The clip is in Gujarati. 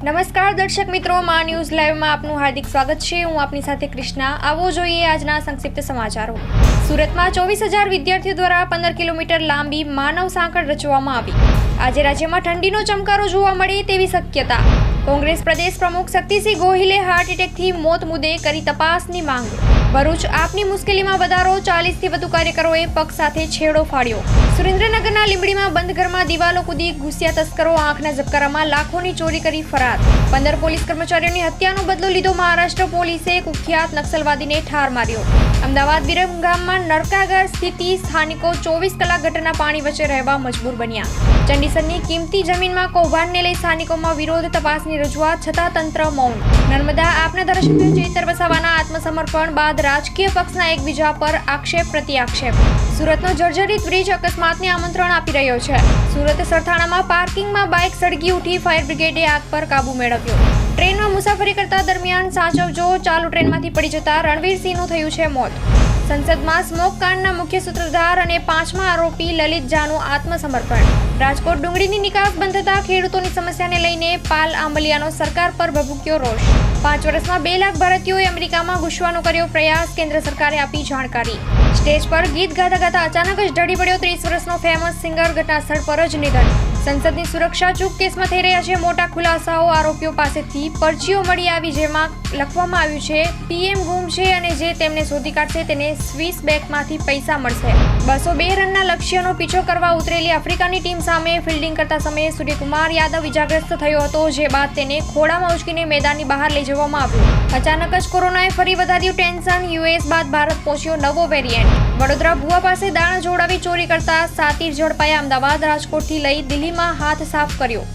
નમસ્કાર દર્શક મિત્રો, મા ન્યૂઝ લાઈવમાં આપનું હાર્દિક સ્વાગત છે. હું આપની સાથે કૃષ્ણા. આવો જોઈએ આજના સંક્ષિપ્ત સમાચારો. સુરતમાં 24,000 વિદ્યાર્થીઓ દ્વારા 15 કિલોમીટર લાંબી માનવ સાંકળ રચવામાં આવી. આજે રાજ્યમાં ઠંડીનો ચમકારો જોવા મળે તેવી શક્યતા. કોંગ્રેસ પ્રદેશ પ્રમુખ શક્તિસિંહ ગોહિલે હાર્ટ એટેકથી મોત મુદ્દે કરી તપાસની માંગ. ભરૂચ આપની મુશ્કેલીમાં વધારો, 40થી વધુ કાર્યકરોએ પક્ષ સાથે છેડો ફાડ્યો. સુરેન્દ્રનગરના લીંબડીમાં બંધ ઘરમાં દિવાલો કૂદી ઘૂસ્યા તસ્કરો, આંખના ઝબકારામાં લાખોની ચોરી કરી ફરાર. 15 પોલીસ કર્મચારીઓની હત્યાનો બદલો લીધો. મહારાષ્ટ્ર પોલીસે કુખ્યાત નક્સલવાદીને ઠાર માર્યો. અમદાવાદ વિરમગામમાં નરકાગાર સ્થિતિ, સ્થાનિકો 24 કલાક ગટરના પાણી વચ્ચે રહેવા મજબૂર બન્યા. ચંડીસરની કિંમતી જમીનમાં કૌભાંડને લઈ સ્થાનિકોમાં વિરોધ, તપાસની રજૂઆત છતાં તંત્ર મૌન. નર્મદા આપના ધારાસભ્ય ચેતર વસાવાના આત્મસમર્પણ બાદ રાજકીય પક્ષના એકબીજા પર આક્ષેપ પ્રતિ આક્ષેપ. સુરતનો જર્જરિત બ્રિજ અકસ્માતને આમંત્રણ આપી રહ્યો છે. સુરત સરથાણામાં પાર્કિંગમાં બાઇક સળગી ઉઠી, ફાયર બ્રિગેડે આગ પર કાબુ મેળવ્યો. ટ્રેનમાં મુસાફરી કરતા દરમિયાન સાચવજો, ચાલુ ટ્રેનમાંથી પડી જતા રણવીરસિંહનું થયું છે મોત. સંસદમાં સ્મોક કાંડના મુખ્ય સૂત્રધાર અને 5મા આરોપી લલિત ઝાનું આત્મસમર્પણ. રાજકોટ ડુંગળીની નિકાસ બંધ થતા ખેડૂતોની સમસ્યાને લઈને પાલ આંબલિયાનો સરકાર પર ભભૂક્યો રોષ. 5 વર્ષમાં 2 લાખ ભારતીયોએ અમેરિકામાં ઘૂસવાનો કર્યો પ્રયાસ, કેન્દ્ર સરકારે આપી જાણકારી. સ્ટેજ પર ગીત ગાતા ગાતા અચાનક જ ઢળી પડ્યો 30 વર્ષનો ફેમસ સિંગર, ઘટના સ્થળ પર જ નિધન. સંસદની સુરક્ષા ચૂક કેસમાં થઈ રહ્યા છે મોટા ખુલાસાઓ. આરોપીઓ પાસેથી પરચીઓ મળી આવી, જેમાં લખવામાં આવ્યું છે પીએમ ગુમ છે અને જે તેમને શોધી કાઢશે તેને સ્વિસ બેંકમાંથી પૈસા મળશે. 202 રનના લક્ષ્યનો પીછો કરવા ઉતરેલી આફ્રિકાની ટીમ સામે ફિલ્ડિંગ કરતા સમયે સૂર્યકુમાર યાદવ ઇજાગ્રસ્ત થયો હતો, જે બાદ તેને ખોળામાં ઉચકીને મેદાનની બહાર લઈ જવામાં આવ્યો. અચાનક જ કોરોનાએ ફરી વધાર્યું ટેન્શન. યુએસ બાદ ભારત પહોંચ્યો નવો વેરિયન્ટ. વડોદરા ભુવા પાસે દાણા જોડાવી ચોરી કરતા સાતીર ઝડપાયા. અમદાવાદ રાજકોટથી લઈ દિલ્હીમાં હાથ સાફ કર્યો.